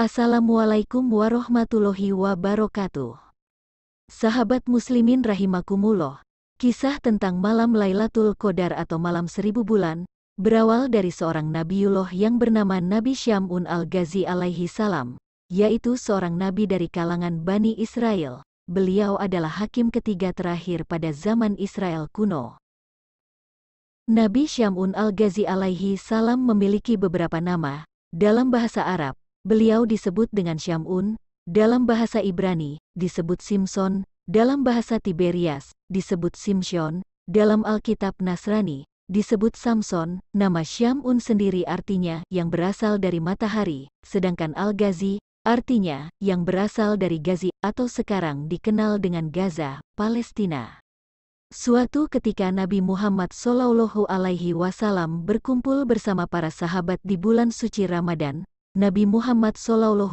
Assalamualaikum warahmatullahi wabarakatuh. Sahabat muslimin rahimakumullah, kisah tentang malam Lailatul Qadar atau malam 1000 bulan, berawal dari seorang Nabiullah yang bernama Nabi Syam'un al-Ghazi alaihi salam, yaitu seorang nabi dari kalangan Bani Israel. Beliau adalah hakim ketiga terakhir pada zaman Israel kuno. Nabi Syam'un al-Ghazi alaihi salam memiliki beberapa nama. Dalam bahasa Arab, beliau disebut dengan Syam'un, dalam bahasa Ibrani, disebut Simson, dalam bahasa Tiberias, disebut Simshon, dalam Alkitab Nasrani, disebut Samson. Nama Syam'un sendiri artinya yang berasal dari matahari, sedangkan Al-Ghazi artinya yang berasal dari Ghazi atau sekarang dikenal dengan Gaza, Palestina. Suatu ketika Nabi Muhammad SAW berkumpul bersama para sahabat di bulan suci Ramadan, Nabi Muhammad SAW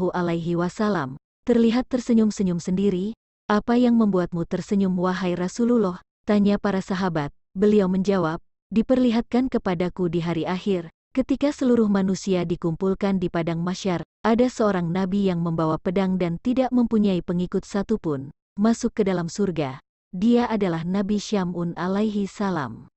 terlihat tersenyum-senyum sendiri. "Apa yang membuatmu tersenyum wahai Rasulullah?" tanya para sahabat. Beliau menjawab, "Diperlihatkan kepadaku di hari akhir, ketika seluruh manusia dikumpulkan di padang mahsyar, ada seorang nabi yang membawa pedang dan tidak mempunyai pengikut satupun, masuk ke dalam surga. Dia adalah Nabi Syam'un alaihi salam."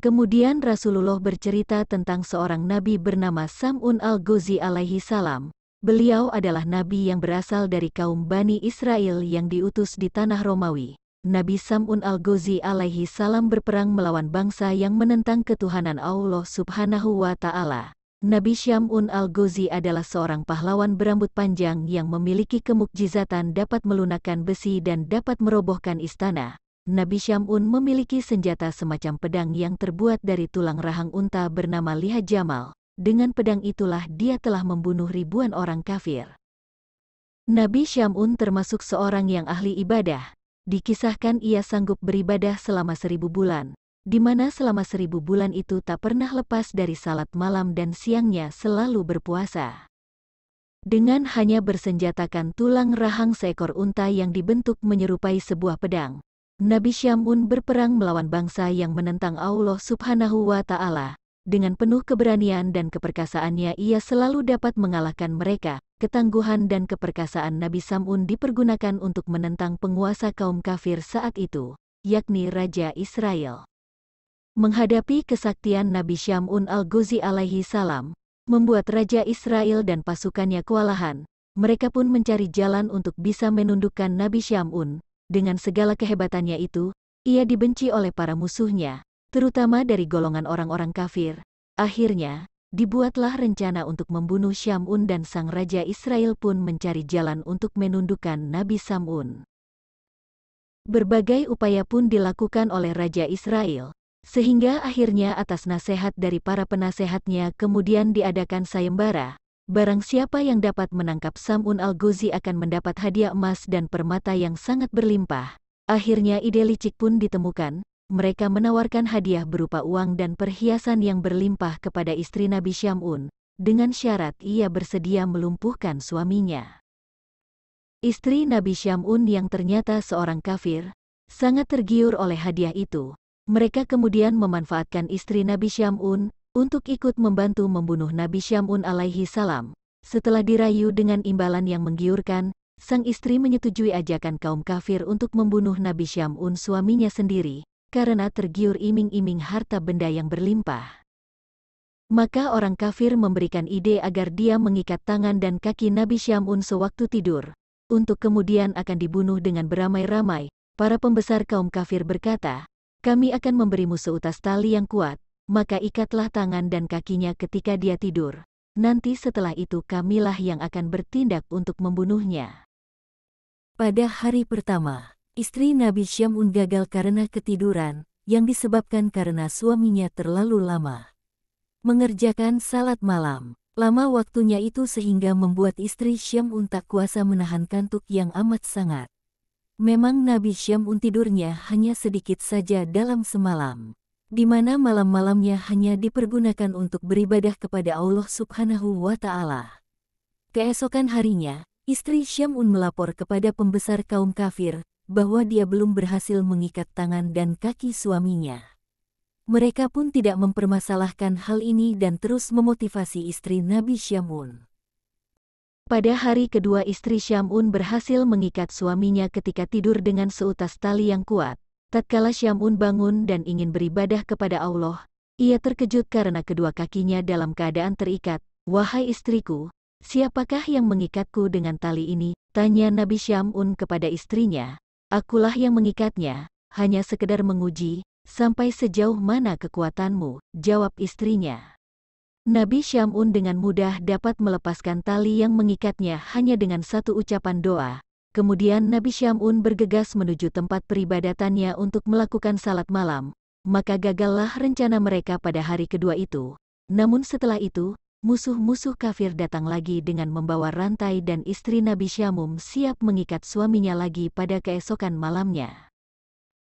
Kemudian Rasulullah bercerita tentang seorang nabi bernama Sam'un al-Ghazi alaihi salam. Beliau adalah nabi yang berasal dari kaum Bani Israel yang diutus di tanah Romawi. Nabi Sam'un al-Ghazi alaihi salam berperang melawan bangsa yang menentang ketuhanan Allah Subhanahu wa Ta'ala. Nabi Syam'un al-Ghazi adalah seorang pahlawan berambut panjang yang memiliki kemukjizatan dapat melunakkan besi dan dapat merobohkan istana. Nabi Syam'un memiliki senjata semacam pedang yang terbuat dari tulang rahang unta bernama liha jamal. Dengan pedang itulah dia telah membunuh ribuan orang kafir. Nabi Syam'un termasuk seorang yang ahli ibadah. Dikisahkan ia sanggup beribadah selama 1000 bulan. Di mana selama 1000 bulan itu tak pernah lepas dari salat malam dan siangnya selalu berpuasa. Dengan hanya bersenjatakan tulang rahang seekor unta yang dibentuk menyerupai sebuah pedang, Nabi Syam'un berperang melawan bangsa yang menentang Allah Subhanahu wa Ta'ala. Dengan penuh keberanian dan keperkasaannya ia selalu dapat mengalahkan mereka. Ketangguhan dan keperkasaan Nabi Syam'un dipergunakan untuk menentang penguasa kaum kafir saat itu, yakni Raja Israel. Menghadapi kesaktian Nabi Syam'un al-Ghazi alaihi salam, membuat Raja Israel dan pasukannya kewalahan. Mereka pun mencari jalan untuk bisa menundukkan Nabi Syam'un. Dengan segala kehebatannya itu, ia dibenci oleh para musuhnya, terutama dari golongan orang-orang kafir. Akhirnya, dibuatlah rencana untuk membunuh Syam'un dan sang Raja Israel pun mencari jalan untuk menundukkan Nabi Syam'un. Berbagai upaya pun dilakukan oleh Raja Israel. Sehingga akhirnya atas nasihat dari para penasehatnya kemudian diadakan sayembara. Barang siapa yang dapat menangkap Sam'un al-Ghazi akan mendapat hadiah emas dan permata yang sangat berlimpah. Akhirnya ide licik pun ditemukan. Mereka menawarkan hadiah berupa uang dan perhiasan yang berlimpah kepada istri Nabi Syam'un, dengan syarat ia bersedia melumpuhkan suaminya. Istri Nabi Syam'un yang ternyata seorang kafir, sangat tergiur oleh hadiah itu. Mereka kemudian memanfaatkan istri Nabi Syam'un untuk ikut membantu membunuh Nabi Syam'un alaihi salam. Setelah dirayu dengan imbalan yang menggiurkan, sang istri menyetujui ajakan kaum kafir untuk membunuh Nabi Syam'un suaminya sendiri, karena tergiur iming-iming harta benda yang berlimpah. Maka orang kafir memberikan ide agar dia mengikat tangan dan kaki Nabi Syam'un sewaktu tidur, untuk kemudian akan dibunuh dengan beramai-ramai. Para pembesar kaum kafir berkata, "Kami akan memberimu seutas tali yang kuat, maka ikatlah tangan dan kakinya ketika dia tidur. Nanti setelah itu kamilah yang akan bertindak untuk membunuhnya." Pada hari pertama, istri Nabi Syam'un gagal karena ketiduran, yang disebabkan karena suaminya terlalu lama mengerjakan salat malam. Lama waktunya itu sehingga membuat istri Syam'un tak kuasa menahan kantuk yang amat sangat. Memang Nabi Syam'un tidurnya hanya sedikit saja dalam semalam, di mana malam-malamnya hanya dipergunakan untuk beribadah kepada Allah Subhanahu wa Ta'ala. Keesokan harinya, istri Syam'un melapor kepada pembesar kaum kafir bahwa dia belum berhasil mengikat tangan dan kaki suaminya. Mereka pun tidak mempermasalahkan hal ini dan terus memotivasi istri Nabi Syam'un. Pada hari kedua istri Syamun berhasil mengikat suaminya ketika tidur dengan seutas tali yang kuat. Tatkala Syamun bangun dan ingin beribadah kepada Allah, ia terkejut karena kedua kakinya dalam keadaan terikat. "Wahai istriku, siapakah yang mengikatku dengan tali ini?" tanya Nabi Syamun kepada istrinya. "Akulah yang mengikatnya, hanya sekedar menguji, sampai sejauh mana kekuatanmu," jawab istrinya. Nabi Syamun dengan mudah dapat melepaskan tali yang mengikatnya hanya dengan satu ucapan doa. Kemudian Nabi Syamun bergegas menuju tempat peribadatannya untuk melakukan salat malam. Maka gagallah rencana mereka pada hari kedua itu. Namun setelah itu, musuh-musuh kafir datang lagi dengan membawa rantai dan istri Nabi Syamun siap mengikat suaminya lagi pada keesokan malamnya.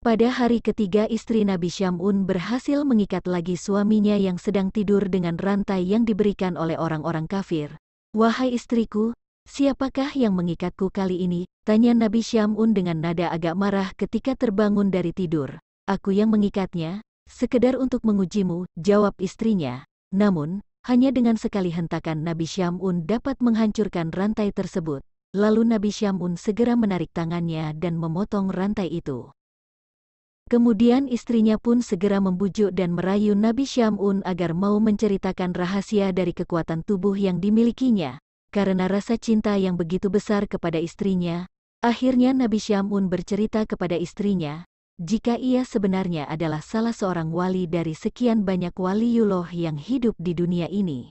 Pada hari ketiga istri Nabi Syamun berhasil mengikat lagi suaminya yang sedang tidur dengan rantai yang diberikan oleh orang-orang kafir. "Wahai istriku, siapakah yang mengikatku kali ini?" tanya Nabi Syamun dengan nada agak marah ketika terbangun dari tidur. "Aku yang mengikatnya, sekedar untuk mengujimu," jawab istrinya. Namun, hanya dengan sekali hentakan Nabi Syamun dapat menghancurkan rantai tersebut. Lalu Nabi Syamun segera menarik tangannya dan memotong rantai itu. Kemudian istrinya pun segera membujuk dan merayu Nabi Syamun agar mau menceritakan rahasia dari kekuatan tubuh yang dimilikinya. Karena rasa cinta yang begitu besar kepada istrinya, akhirnya Nabi Syamun bercerita kepada istrinya, jika ia sebenarnya adalah salah seorang wali dari sekian banyak waliullah yang hidup di dunia ini.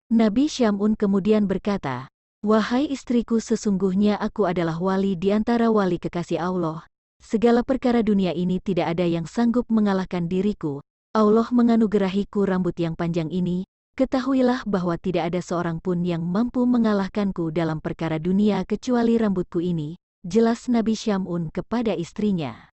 Nabi Syamun kemudian berkata, "Wahai istriku, sesungguhnya aku adalah wali di antara wali kekasih Allah. Segala perkara dunia ini tidak ada yang sanggup mengalahkan diriku. Allah menganugerahiku rambut yang panjang ini. Ketahuilah bahwa tidak ada seorang pun yang mampu mengalahkanku dalam perkara dunia kecuali rambutku ini," jelas Nabi Syamun kepada istrinya.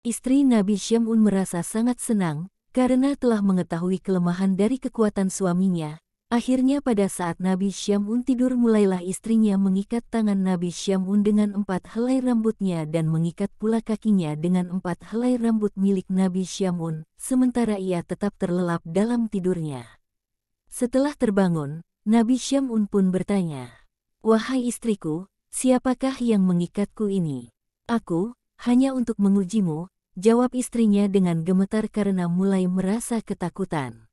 Istri Nabi Syamun merasa sangat senang karena telah mengetahui kelemahan dari kekuatan suaminya. Akhirnya pada saat Nabi Syamun tidur mulailah istrinya mengikat tangan Nabi Syamun dengan 4 helai rambutnya dan mengikat pula kakinya dengan 4 helai rambut milik Nabi Syamun, sementara ia tetap terlelap dalam tidurnya. Setelah terbangun, Nabi Syamun pun bertanya, "Wahai istriku, siapakah yang mengikatku ini?" "Aku, hanya untuk mengujimu," jawab istrinya dengan gemetar karena mulai merasa ketakutan.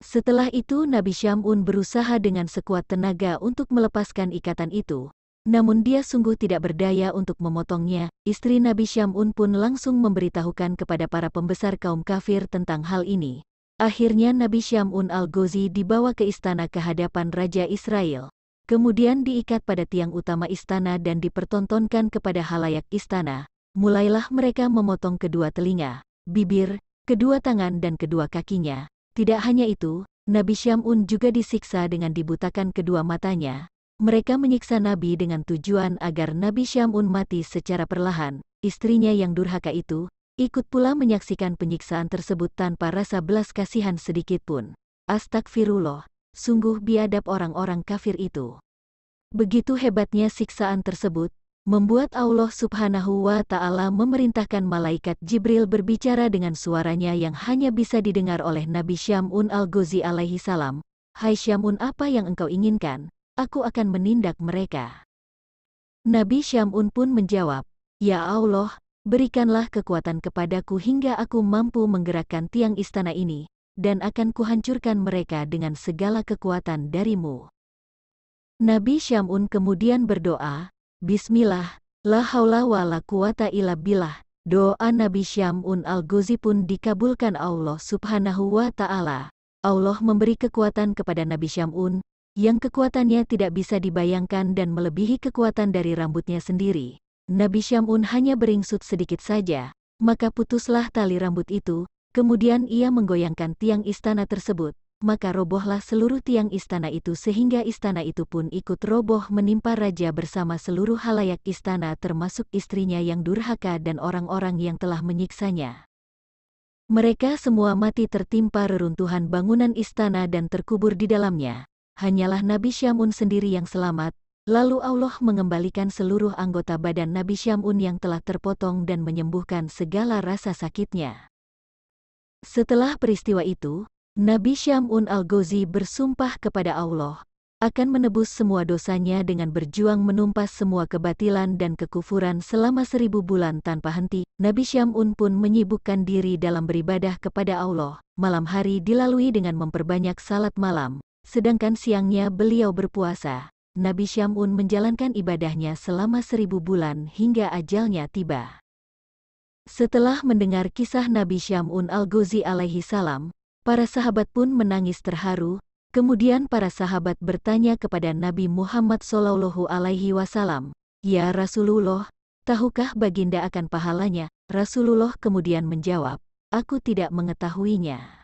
Setelah itu Nabi Syamun berusaha dengan sekuat tenaga untuk melepaskan ikatan itu. Namun dia sungguh tidak berdaya untuk memotongnya. Istri Nabi Syamun pun langsung memberitahukan kepada para pembesar kaum kafir tentang hal ini. Akhirnya Nabi Syamun al-Ghazi dibawa ke istana ke hadapan Raja Israel. Kemudian diikat pada tiang utama istana dan dipertontonkan kepada halayak istana. Mulailah mereka memotong kedua telinga, bibir, kedua tangan dan kedua kakinya. Tidak hanya itu, Nabi Syamun juga disiksa dengan dibutakan kedua matanya. Mereka menyiksa Nabi dengan tujuan agar Nabi Syamun mati secara perlahan. Istrinya yang durhaka itu, ikut pula menyaksikan penyiksaan tersebut tanpa rasa belas kasihan sedikit pun. Astagfirullah, sungguh biadab orang-orang kafir itu. Begitu hebatnya siksaan tersebut, membuat Allah Subhanahu wa Ta'ala memerintahkan malaikat Jibril berbicara dengan suaranya yang hanya bisa didengar oleh Nabi Syamun al-Ghazi alaihi salam. "Hai Syamun, apa yang engkau inginkan? Aku akan menindak mereka." Nabi Syamun pun menjawab, "Ya Allah, berikanlah kekuatan kepadaku hingga aku mampu menggerakkan tiang istana ini, dan akan kuhancurkan mereka dengan segala kekuatan darimu." Nabi Syamun kemudian berdoa, "Bismillah, la haula wa la quwata illa billah." Doa Nabi Syamun al-Ghazi pun dikabulkan Allah Subhanahu wa Ta'ala. Allah memberi kekuatan kepada Nabi Syamun, yang kekuatannya tidak bisa dibayangkan dan melebihi kekuatan dari rambutnya sendiri. Nabi Syamun hanya beringsut sedikit saja, maka putuslah tali rambut itu, kemudian ia menggoyangkan tiang istana tersebut. Maka robohlah seluruh tiang istana itu sehingga istana itu pun ikut roboh menimpa raja bersama seluruh halayak istana termasuk istrinya yang durhaka dan orang-orang yang telah menyiksanya. Mereka semua mati tertimpa reruntuhan bangunan istana dan terkubur di dalamnya. Hanyalah Nabi Syamun sendiri yang selamat. Lalu Allah mengembalikan seluruh anggota badan Nabi Syamun yang telah terpotong dan menyembuhkan segala rasa sakitnya. Setelah peristiwa itu, Nabi Syamun al-Ghazi bersumpah kepada Allah, akan menebus semua dosanya dengan berjuang menumpas semua kebatilan dan kekufuran selama 1000 bulan tanpa henti. Nabi Syam'un pun menyibukkan diri dalam beribadah kepada Allah. Malam hari dilalui dengan memperbanyak salat malam, sedangkan siangnya beliau berpuasa. Nabi Syam'un menjalankan ibadahnya selama 1000 bulan hingga ajalnya tiba. Setelah mendengar kisah Nabi Syam'un Al-Ghazi alaihi salam, para sahabat pun menangis terharu. Kemudian para sahabat bertanya kepada Nabi Muhammad SAW, "Ya Rasulullah, tahukah baginda akan pahalanya?" Rasulullah kemudian menjawab, "Aku tidak mengetahuinya."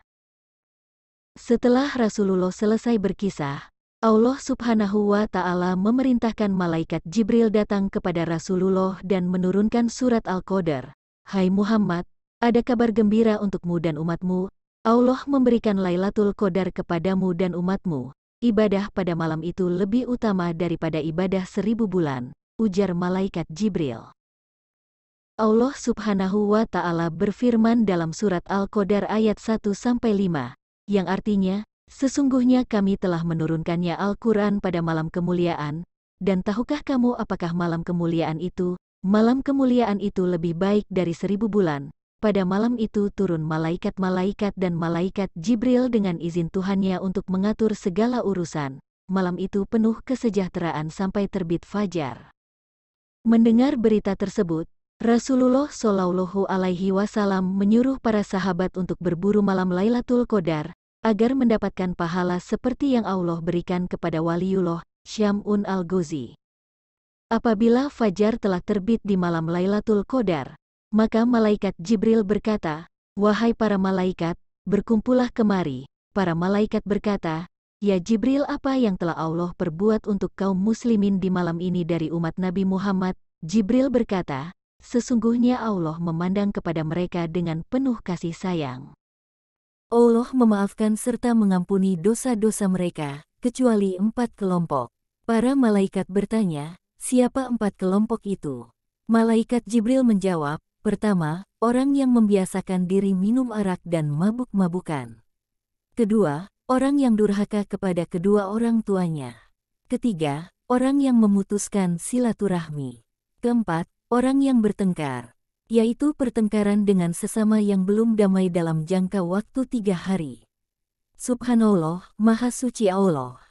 Setelah Rasulullah selesai berkisah, Allah Subhanahu wa Ta'ala memerintahkan malaikat Jibril datang kepada Rasulullah dan menurunkan surat Al-Qadar. "Hai Muhammad, ada kabar gembira untukmu dan umatmu. Allah memberikan Lailatul Qadar kepadamu dan umatmu. Ibadah pada malam itu lebih utama daripada ibadah 1000 bulan," ujar malaikat Jibril. Allah Subhanahu wa Ta'ala berfirman dalam surat Al-Qadar ayat 1-5, yang artinya, "Sesungguhnya kami telah menurunkannya Al-Quran pada malam kemuliaan, dan tahukah kamu apakah malam kemuliaan itu? Malam kemuliaan itu lebih baik dari 1000 bulan. Pada malam itu turun malaikat-malaikat dan malaikat Jibril dengan izin Tuhannya untuk mengatur segala urusan. Malam itu penuh kesejahteraan sampai terbit fajar." Mendengar berita tersebut, Rasulullah Shallallahu Alaihi Wasallam menyuruh para sahabat untuk berburu malam Lailatul Qadar, agar mendapatkan pahala seperti yang Allah berikan kepada waliullah Syam'un Al-Ghazi. Apabila fajar telah terbit di malam Lailatul Qadar, maka malaikat Jibril berkata, "Wahai para malaikat, berkumpullah kemari." Para malaikat berkata, "Ya Jibril, apa yang telah Allah perbuat untuk kaum muslimin di malam ini dari umat Nabi Muhammad?" Jibril berkata, "Sesungguhnya Allah memandang kepada mereka dengan penuh kasih sayang. Allah memaafkan serta mengampuni dosa-dosa mereka, kecuali 4 kelompok." Para malaikat bertanya, "Siapa 4 kelompok itu?" Malaikat Jibril menjawab, "Pertama, orang yang membiasakan diri minum arak dan mabuk-mabukan. Kedua, orang yang durhaka kepada kedua orang tuanya. Ketiga, orang yang memutuskan silaturahmi. Keempat, orang yang bertengkar, yaitu pertengkaran dengan sesama yang belum damai dalam jangka waktu 3 hari. Subhanallah, Maha Suci Allah."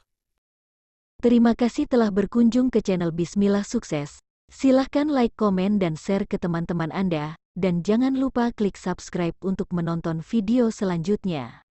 Terima kasih telah berkunjung ke channel Bismillah Sukses. Silahkan like, komen, dan share ke teman-teman Anda, dan jangan lupa klik subscribe untuk menonton video selanjutnya.